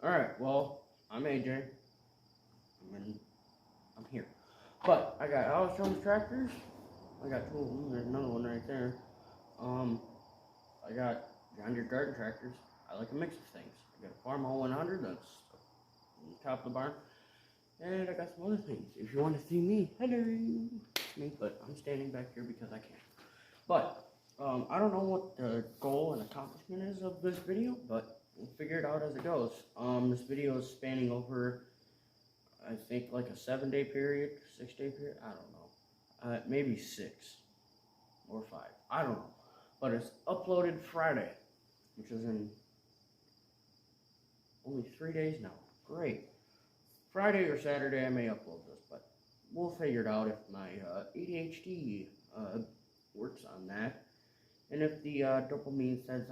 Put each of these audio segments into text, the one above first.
Alright, well, I'm AJ. I'm here. But I got Alex Jones tractors. I got two of them. There's another one right there. Um, I got John Deere garden tractors. I like a mix of things. I got a Farmall 100 that's on the top of the barn. And I got some other things. If you want to see me, hello, it's me. But I'm standing back here because I can. But I don't know what the goal and accomplishment is of this video, but we'll figure it out as it goes. This video is spanning over, I think, like a 7-day period, 6-day period. I don't know. Maybe 6 or 5. I don't know. But it's uploaded Friday, which is in only 3 days now. Great. Friday or Saturday I may upload this, but we'll figure it out if my ADHD works on that. And if the dopamine says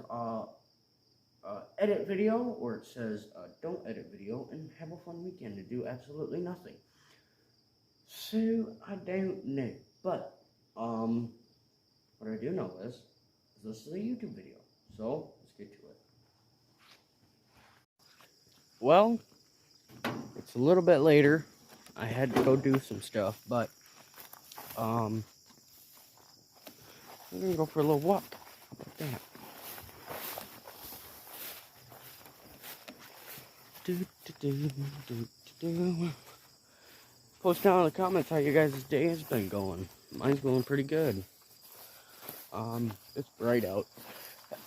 edit video, or it says don't edit video, and have a fun weekend to do absolutely nothing. So I don't know, but what I do know is this is a YouTube video. So let's get to it. Well, it's a little bit later. I had to go do some stuff, but I'm gonna go for a little walk. How about that? Post down in the comments how you guys' day has been going. Mine's going pretty good. It's bright out.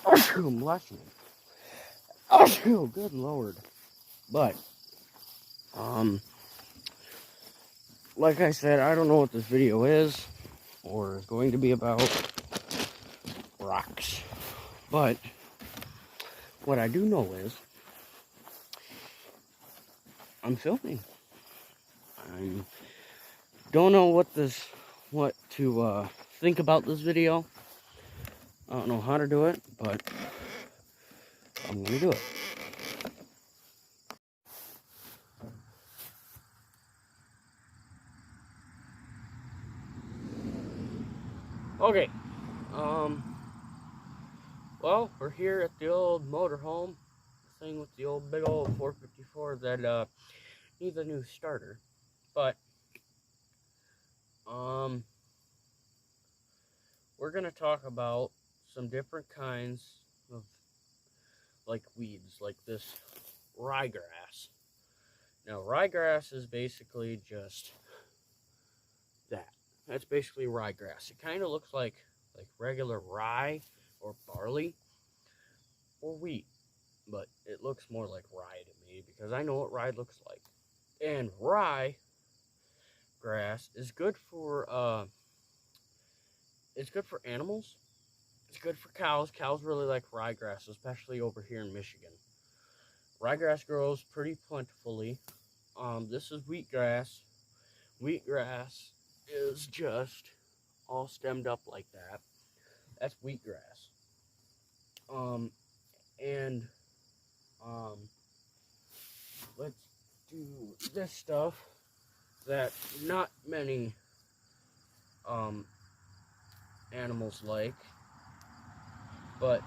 I'm blushing. Oh, good lord. But, like I said, I don't know what this video is or is going to be about. Rocks. But what I do know is I'm filming. I don't know what to think about this video. I don't know how to do it, but I'm gonna do it. Okay. Well, we're here at the old motorhome, thing with the old big old 454 that needs a new starter. But we're gonna talk about some different kinds of like weeds, like this ryegrass. Now, ryegrass is basically just that. That's basically ryegrass. It kind of looks like regular rye or barley or wheat, but it looks more like rye to me because I know what rye looks like. And rye grass is good for it's good for animals. It's good for cows. Cows really like ryegrass, especially over here in Michigan. Ryegrass grows pretty plentifully. This is wheatgrass. Wheatgrass is just all stemmed up like that. That's wheatgrass. Let's do this stuff that not many animals like, but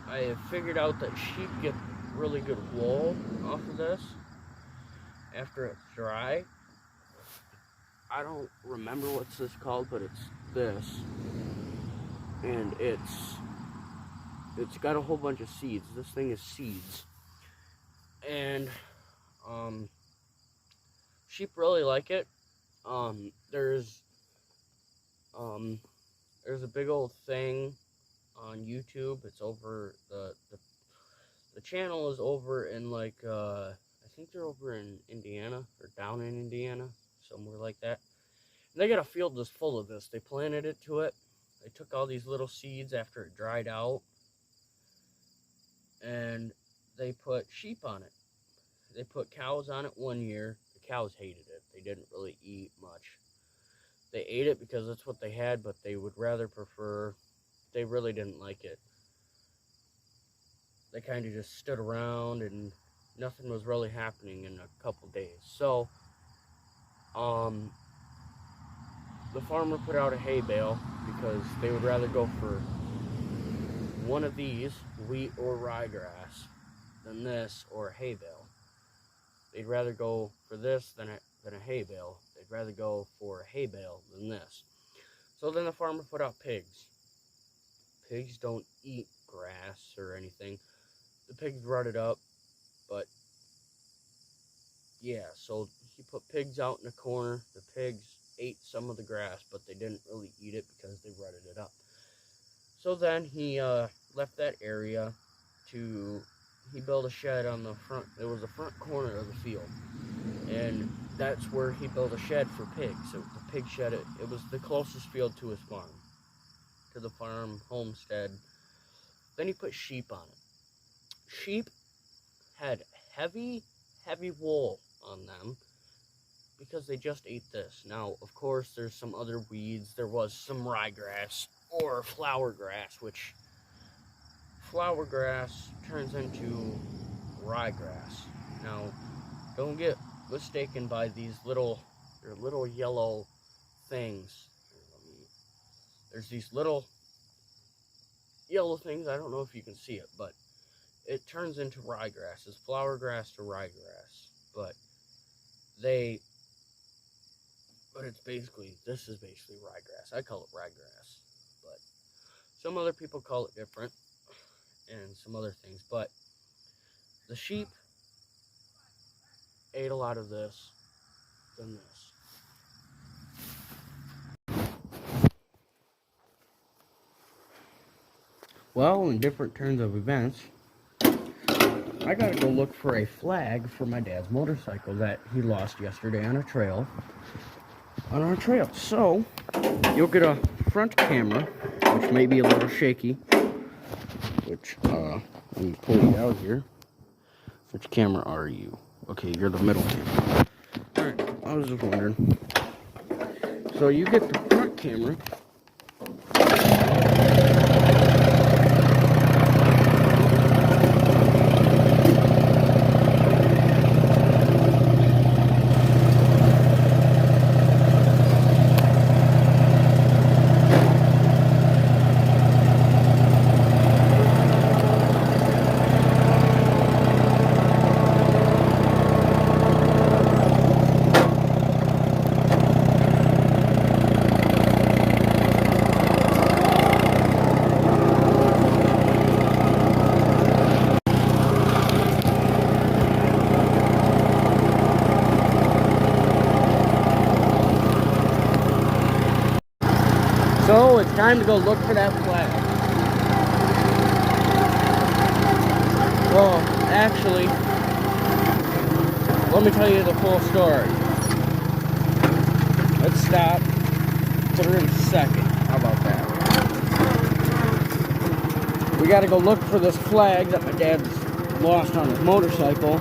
I have figured out that sheep get really good wool off of this after it's dry. I don't remember what's this called, but it's this, and it's got a whole bunch of seeds. This thing is seeds, and sheep really like it. There's a big old thing on YouTube. It's over the channel is over in like I think they're over in Indiana or down in Indiana, somewhere like that. And they got a field that's full of this. They planted it to it. They took all these little seeds after it dried out, and they put sheep on it. They put cows on it one year. The cows hated it. They didn't really eat much. They ate it because that's what they had, but they would rather prefer, they really didn't like it. They kind of just stood around and nothing was really happening in a couple days. So, the farmer put out a hay bale because they would rather go for one of these, wheat or ryegrass, than this or hay bale. they'd rather go for this than a hay bale. They'd rather go for a hay bale than this. So then the farmer put out pigs. Pigs don't eat grass or anything. The pigs rutted up, but yeah, so he put pigs out in the corner. The pigs ate some of the grass, but they didn't really eat it because they rutted it up. So then he left that area he built a shed on the front. It was the front corner of the field, and that's where he built a shed for pigs. So the pig shed, it was the closest field to his farm, to the farm homestead. Then he put sheep on it. Sheep had heavy wool on them because they just ate this. Now, of course, there's some other weeds. There was some ryegrass or flower grass, which flower grass turns into ryegrass. Now, don't get mistaken by these little yellow things. There's these little yellow things. I don't know if you can see it, but it turns into ryegrass. It's flower grass to ryegrass, but this is basically ryegrass. I call it ryegrass, but some other people call it different, and some other things. But the sheep ate a lot of this than this. Well, in different turns of events, I gotta go look for a flag for my dad's motorcycle that he lost yesterday on our trail. So, you'll get a front camera, which may be a little shaky, which, let me pull you out here. Which camera are you? Okay, you're the middle camera. Alright, I was just wondering. So you get the front camera. So it's time to go look for that flag. Well, actually, let me tell you the full story. Let's stop, put her in second. How about that? We gotta go look for this flag that my dad's lost on his motorcycle,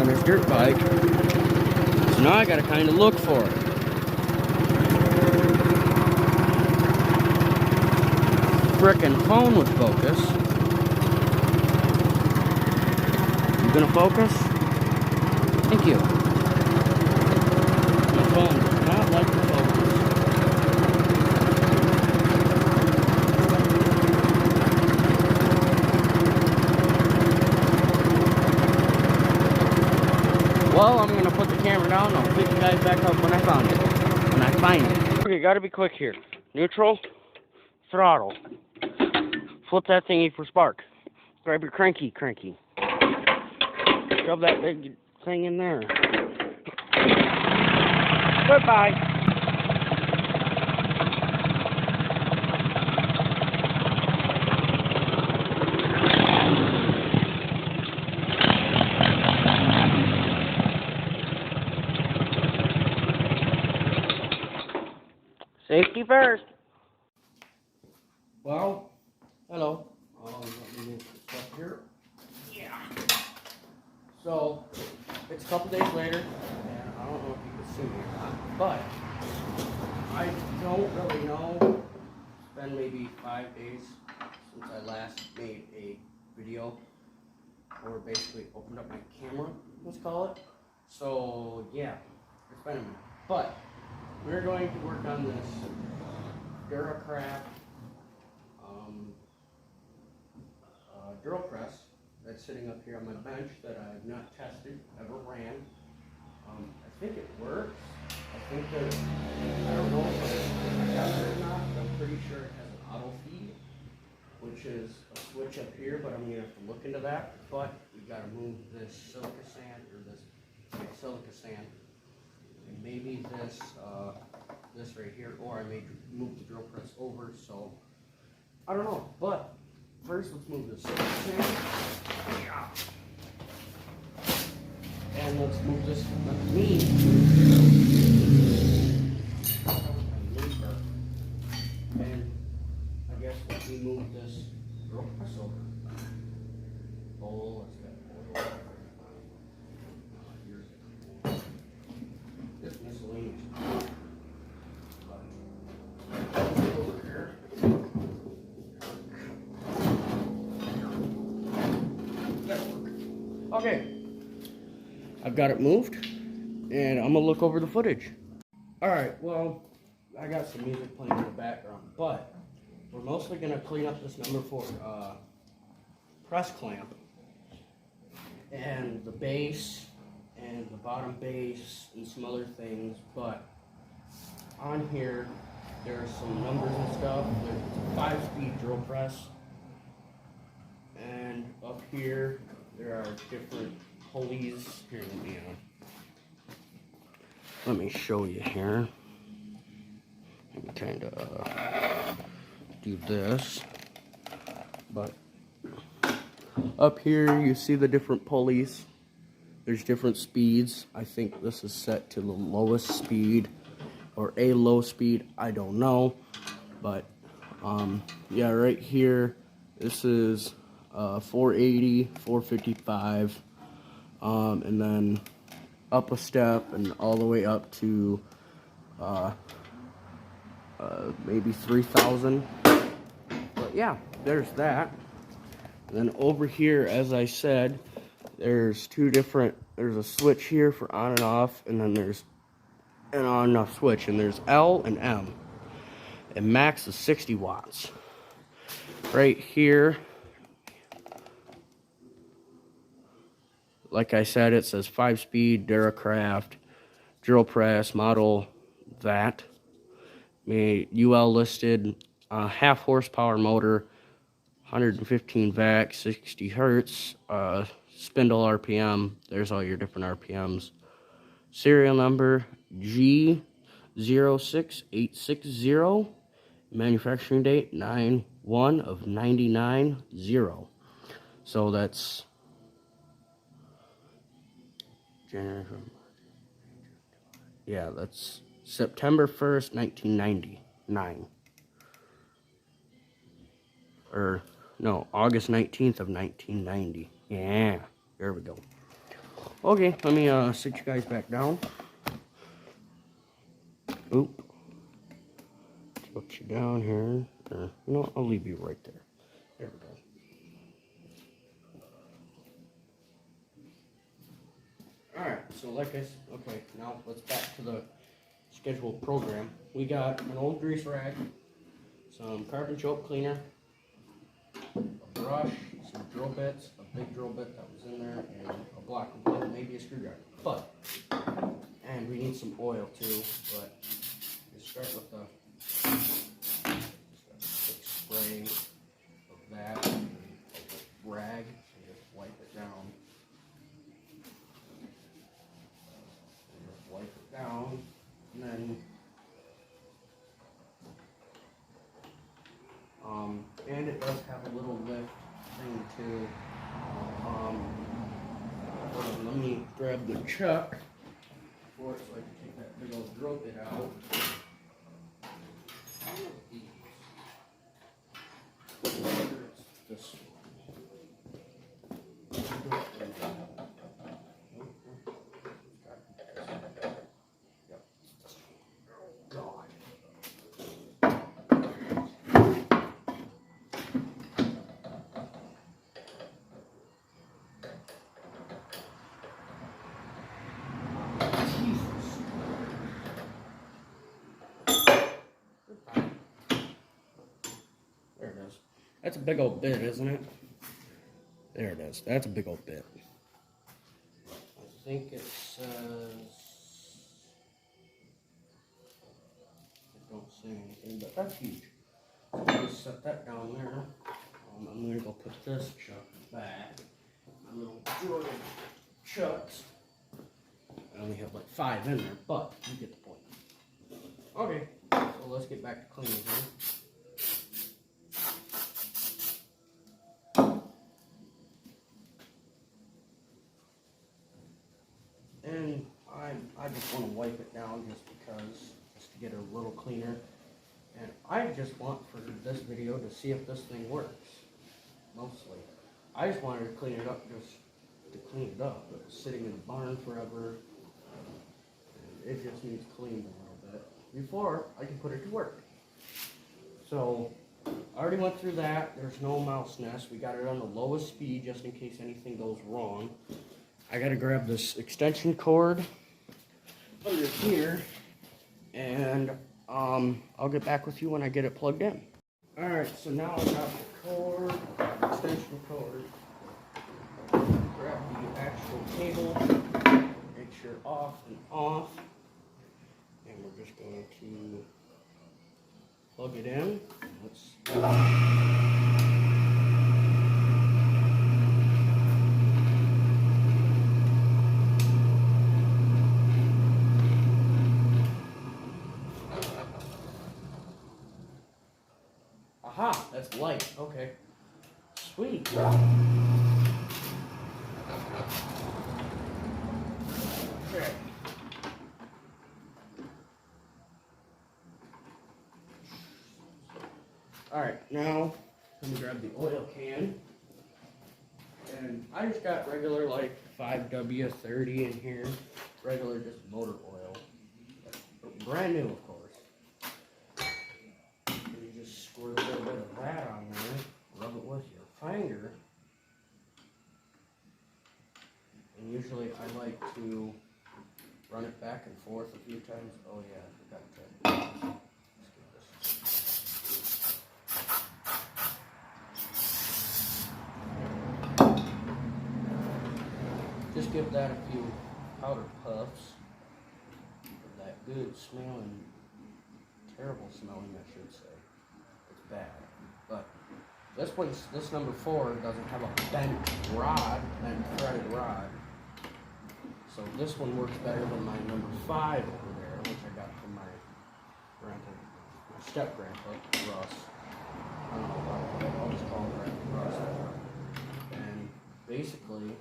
on his dirt bike. So now I gotta kind of look for it. Frickin' phone would focus. You gonna focus? Thank you. My phone does not like to focus. Well, I'm gonna put the camera down and I'll pick you guys back up when I find it. Okay, gotta be quick here. Neutral, throttle. Flip that thingy for spark. Grab your cranky. Shove that big thing in there. Goodbye. Safety first. Well, hello. Let me move this stuff here. Yeah. So, it's a couple days later, and I don't know if you can see me or not, but I don't really know. It's been maybe 5 days since I last made a video, or basically opened up my camera, let's call it. So, yeah, it's been a minute. But, we're going to work on this Duracraft drill press that's sitting up here on my bench that I have not tested, ever ran. I think it works. I think that, I don't know if I have it or not, but I'm pretty sure it has an auto feed, which is a switch up here, but I'm going to have to look into that. But we got to move this silica sand, or this silica sand, and maybe this, this right here, or I may move the drill press over, so I don't know. But first, let's move the silica sand. Yeah. And let's move this underneath. And I guess let me move this drill press over. Bowl, let's get oil. Here's this miscellaneous. Over here. Okay. I've got it moved, and I'm gonna look over the footage. All right, well, I got some music playing in the background, but we're mostly gonna clean up this number 4 press clamp and the base and the bottom base and some other things. But on here, there are some numbers and stuff. There's a 5-speed drill press, and up here there are different pulleys. Here, let me show you here. Let me kind of do this. But up here you see the different pulleys. There's different speeds. I think this is set to the lowest speed or a low speed. I don't know. But yeah, right here this is 480, 455. And then up a step and all the way up to maybe 3,000. But yeah, there's that. And then over here, as I said, there's there's a switch here for on and off, and then there's an on and off switch, and there's L and M. And max is 60 watts. Right here, like I said, it says 5-speed Duracraft drill press model that. UL listed, half horsepower motor, 115 vac, 60 hertz, spindle RPM. There's all your different RPMs. Serial number G06860. Manufacturing date 9/1 of 99/0. So that's January. Yeah, that's September 1st, 1999. Or no, August 19th of 1990. Yeah, there we go. Okay, let me sit you guys back down. Oop. Put you down here. No, I'll leave you right there. There we go. Alright, so like I said, okay, now let's back to the scheduled program. We got an old grease rag, some carbon choke cleaner, a brush, some drill bits, a big drill bit that was in there, and a block of wood, maybe a screwdriver. And we need some oil too, but let's start with a quick spray of that and a rag and just wipe it down. Wipe it down, and then and it does have a little lift thing too. Let me grab the chuck for it so I can take that big old drill bit out. This one. There it is. That's a big old bit, isn't it? There it is. That's a big old bit. I think it says, I don't say anything, but that's huge. So I'll just set that down there. I'm gonna go put this chuck back. My little Jordan chucks. I only have like 5 in there, but you get the point. Okay, so let's get back to cleaning here. And I just want to wipe it down just because, just to get it a little cleaner. And I just want for this video to see if this thing works, mostly. I just wanted to clean it up just to clean it up. It was sitting in the barn forever. And it just needs cleaned a little bit before I can put it to work. So, I already went through that. There's no mouse nest. We got it on the lowest speed just in case anything goes wrong. I gotta grab this extension cord under here, and I'll get back with you when I get it plugged in. Alright, so now I got the cord, extension cord. Grab the actual cable, make sure off and off, and we're just going to plug it in. Let's aha, that's light. Okay. Sweet. Okay. Alright, now let me grab the oil can. And I just got regular like 5W30 in here. Regular just motor oil. Brand new, of course. You just squirt a little bit of that on there. Rub it with your finger. And usually I like to run it back and forth a few times. Oh yeah, I forgot to. Just give that a few powder puffs for that good smelling, terrible smelling, I should say. It's bad. But this number 4 doesn't have a bent threaded rod. So this one works better than my number 5 over there, which I got from my step-grandpa, Russ. I don't know why, I'll just call him Russ. And basically,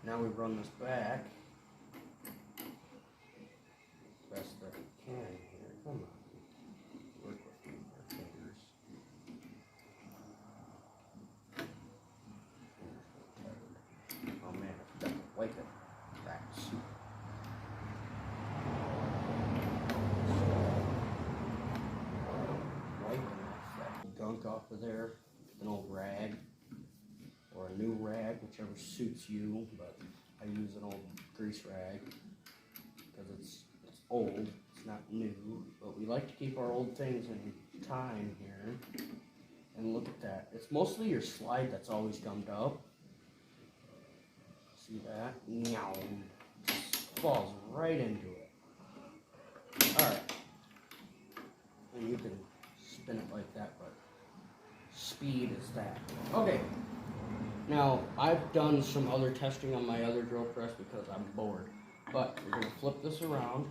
now we run this back best that we can here. Come on. Work with me, our fingers. Oh man, I forgot to wipe it. That's wiping off that gunk off of there with an old rag. Or a new rag, whichever suits you, but I use an old grease rag because it's old, it's not new, but we like to keep our old things in time here. And look at that, it's mostly your slide that's always gummed up. See that? Meow. Falls right into it. Alright. And you can spin it like that, but speed is that. Okay. Now, I've done some other testing on my other drill press because I'm bored. But we're going to flip this around.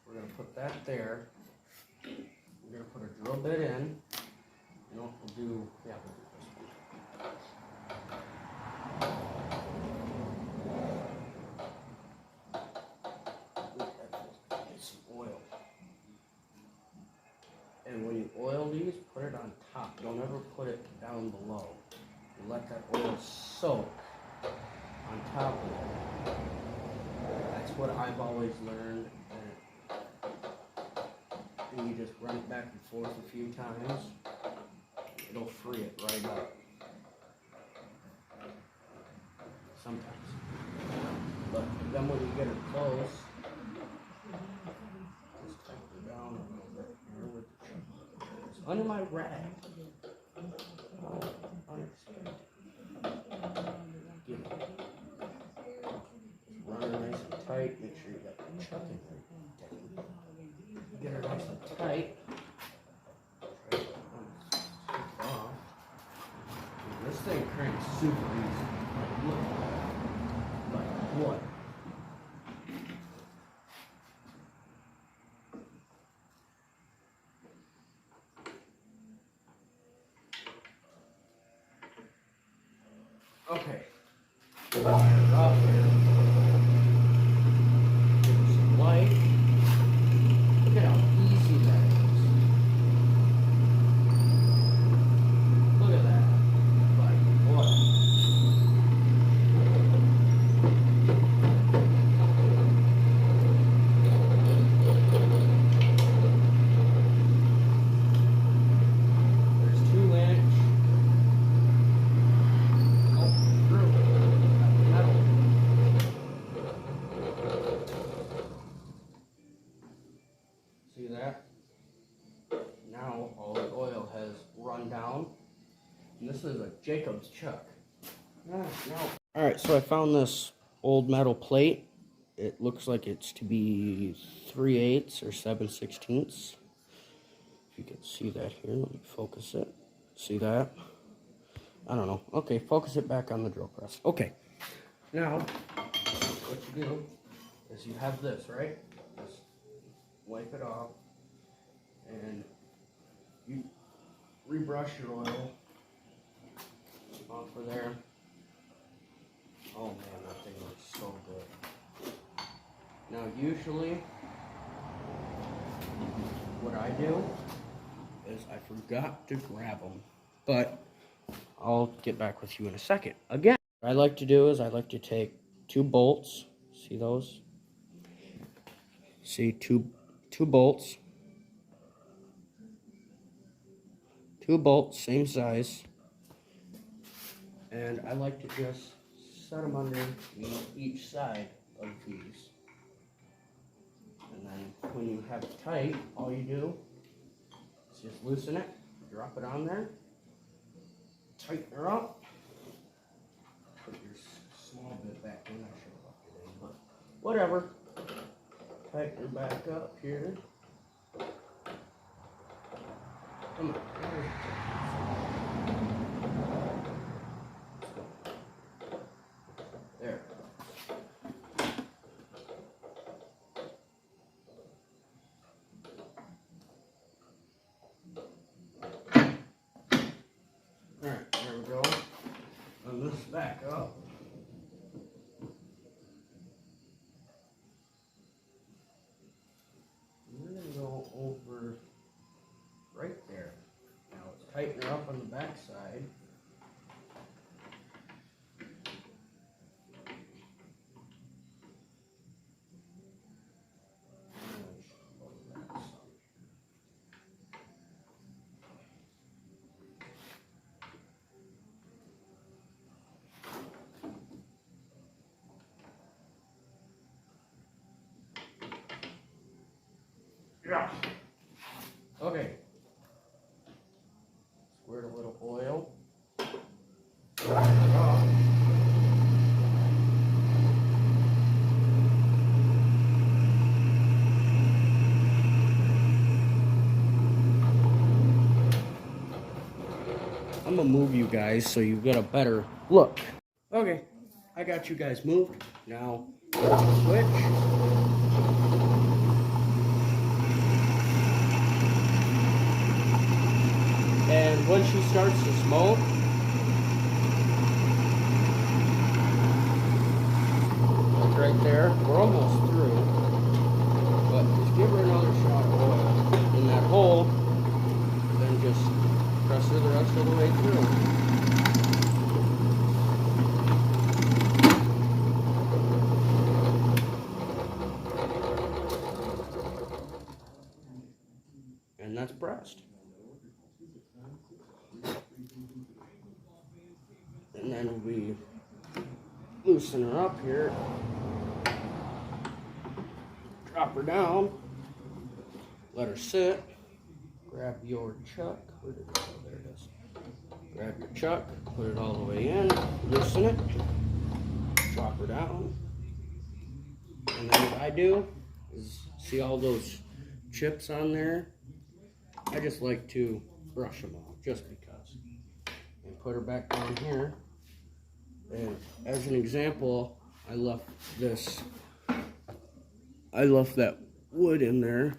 We're going to put that there. We're going to put a drill bit in. You know, we'll do this one. Some oil. And when you oil these, put it on top. Don't ever put it down below. You let that oil soak on top of it. That's what I've always learned. And you just run it back and forth a few times. It'll free it right up. Sometimes. But then when you get it close, just tighten it down a little bit here with the chuck. It's under my rag. tight. Make sure you got the chuck in there. Get her nice and tight. Try to take it off. This thing cranks super easy. Like, look at that. Like what? Okay. Fire her up here. Give her some light. Look at how easy that is. Look at that. Like what? There's 2-inch. See that? Now all the oil has run down. And this is a Jacob's chuck. Alright, so I found this old metal plate. It looks like it's to be 3/8 or 7/16. If you can see that here, let me focus it. See that? I don't know. Okay, focus it back on the drill press. Okay. Now, what you do is you have this, right? Just wipe it off, and you rebrush your oil off of there. Oh man, that thing looks so good. Now usually, what I do is I forgot to grab them, but I'll get back with you in a second. Again, what I like to do is I like to take 2 bolts. See those? See, two bolts. 2 bolts, same size. And I like to just set them under each side of these. And then when you have it tight, all you do is just loosen it, drop it on there, tighten her up, put your small bit back in. I should have left it in, but whatever. Tighten her back up here. Come on. There. Alright, there we go. And this back up. We're going to go over right there. Now let's tighten her up on the back side. Yeah. Okay. Squirt a little oil. I'm gonna move you guys so you get a better look. Okay, I got you guys moved. Now, switch. And when she starts to smoke, like right there, we're almost through, but just give her another shot of oil in that hole, then just press her the rest of the way through. And that's pressed. And then we loosen her up here, drop her down, let her sit, grab your chuck, where did it go? There it is. Grab your chuck, put it all the way in, loosen it, drop her down, And then what I do is, see all those chips on there? I just like to brush them off, just because. And put her back down here. And as an example, I left that wood in there.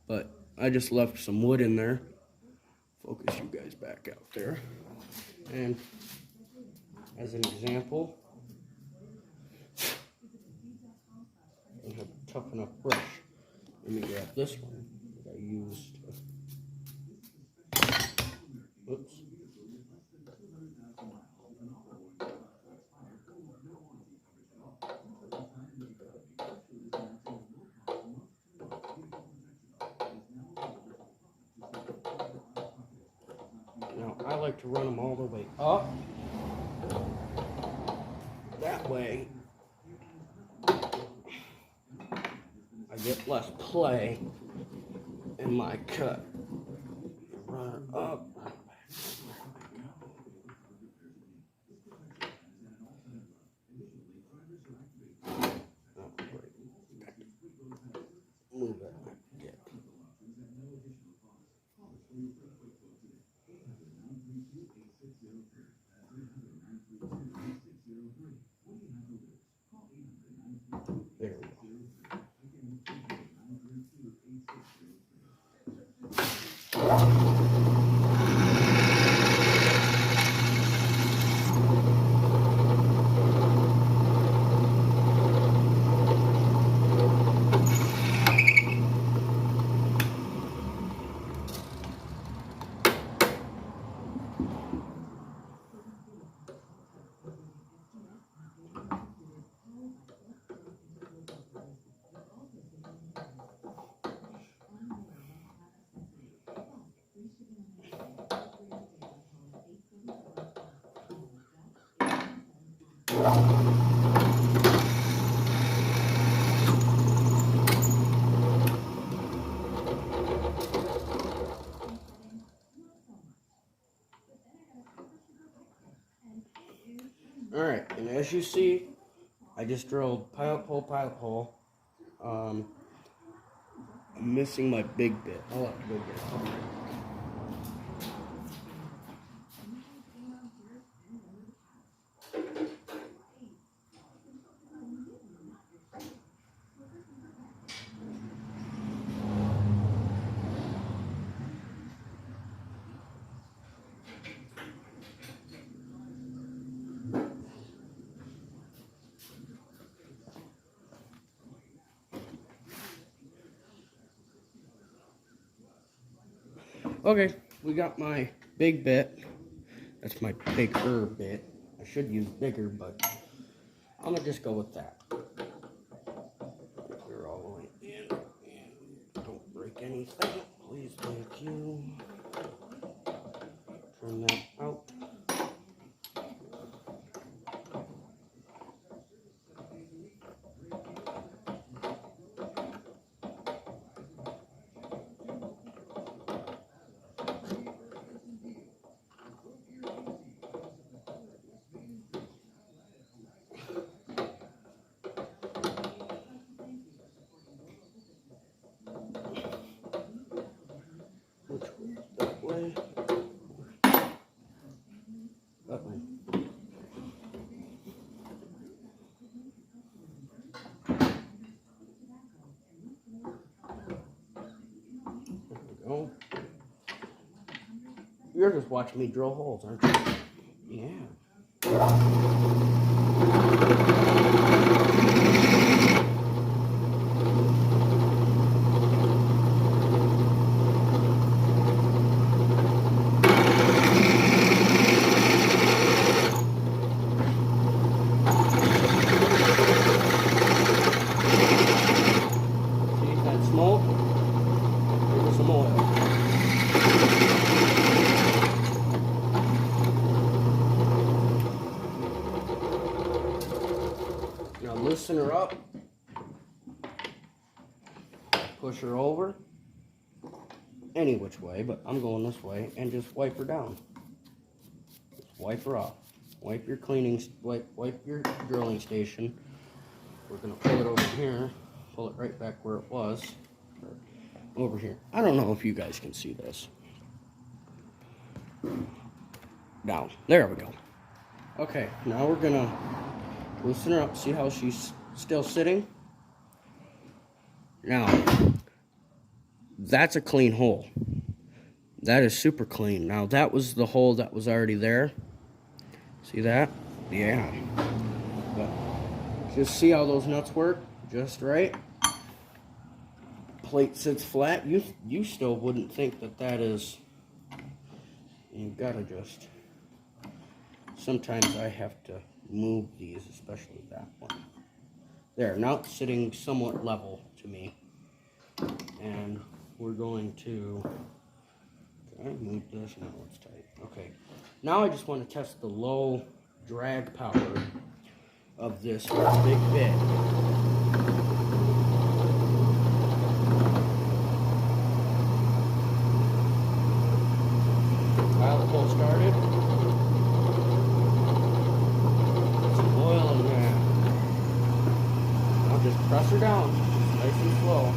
But I just left some wood in there. Focus you guys back out there. And as an example, I have a tough enough brush. Let me grab this one that I used. Oops. Now I like to run them all the way up. That way I get less play in my cut. Run it up. Move it. There we go. Alright, and as you see, I just drilled pilot hole. I'm missing my big bit. I'll have to go get it. Okay, we got my big bit. That's my bigger bit. I should use bigger, but I'm gonna just go with that. Clear all the way in. And don't break anything. Please, thank you. Turn that out. That way. That way. There we go. You're just watching me drill holes, aren't you? Yeah. Now loosen her up, push her over, any which way, but I'm going this way, and just wipe her down. Just wipe her off. wipe your wipe your drilling station. We're gonna pull it over here, pull it right back where it was, over here. I don't know if you guys can see this. Down, there we go. Okay, now we're gonna loosen her up, see how she's still sitting? Now, that's a clean hole. That is super clean. Now, that was the hole that was already there. See that? Yeah. But just see how those nuts work? Just right. Plate sits flat. You still wouldn't think that that is... You gotta just... Sometimes I have to move these, especially that one. There, now it's sitting somewhat level to me. And we're going to... Can I move this? No, it's tight. Okay. Now I just want to test the low drag power of this big bit. Pilot hole started. Put some oil in there. I'll just press her down, nice and slow.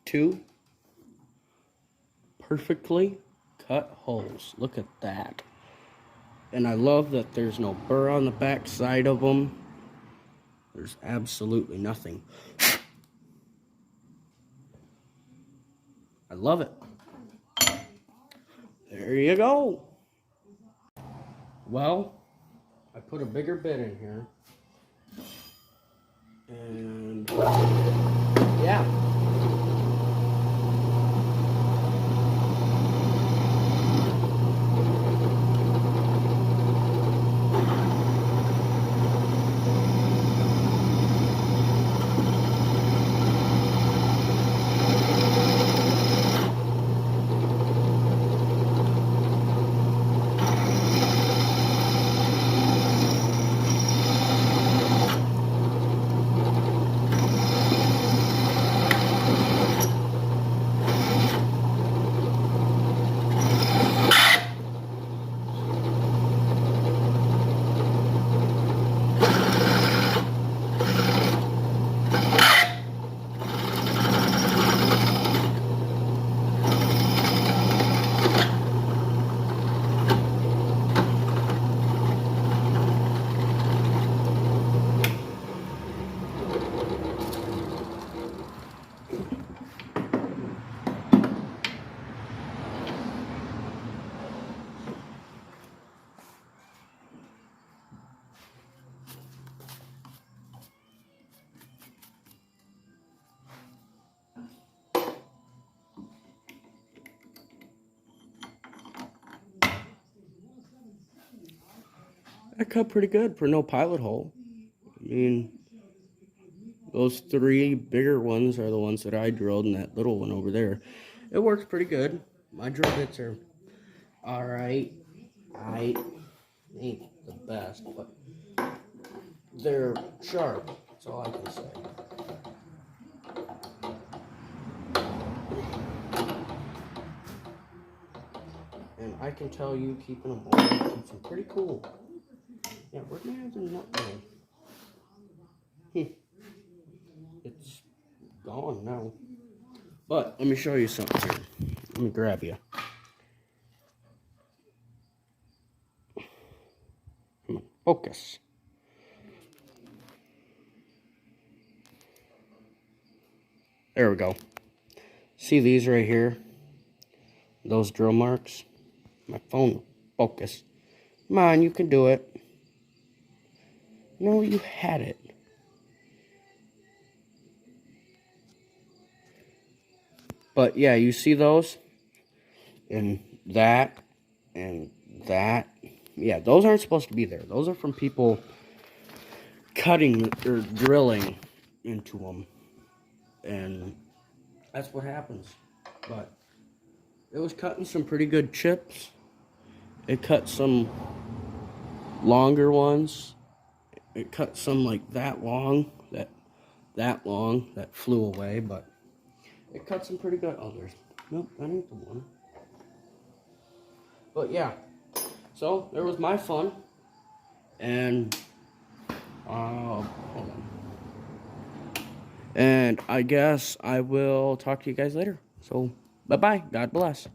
Two perfectly cut holes. Look at that. And I love that there's no burr on the back side of them. There's absolutely nothing. I love it. There you go. Well, I put a bigger bit in here. And yeah. That cut pretty good for no pilot hole. I mean, Those 3 bigger ones are the ones that I drilled, and that little one over there. It works pretty good. My drill bits are alright. I ain't the best, but they're sharp. That's all I can say. And I can tell you, keeping them old keeps them pretty cool. Yeah, where'd my other nut go? It's gone now. But let me show you something here. Let me grab you. Come on, focus. There we go. See these right here? Those drill marks? My phone, focus. Come on, you can do it. No, you had it. But yeah, you see those? And that. Yeah, those aren't supposed to be there. Those are from people cutting or drilling into them. And that's what happens. But it was cutting some pretty good chips. It cut some longer ones. It cut some like that long, that flew away, but it cut some pretty good others. Nope, that ain't the one. But yeah, so there was my fun, and hold on. And I guess I will talk to you guys later. So bye bye. God bless.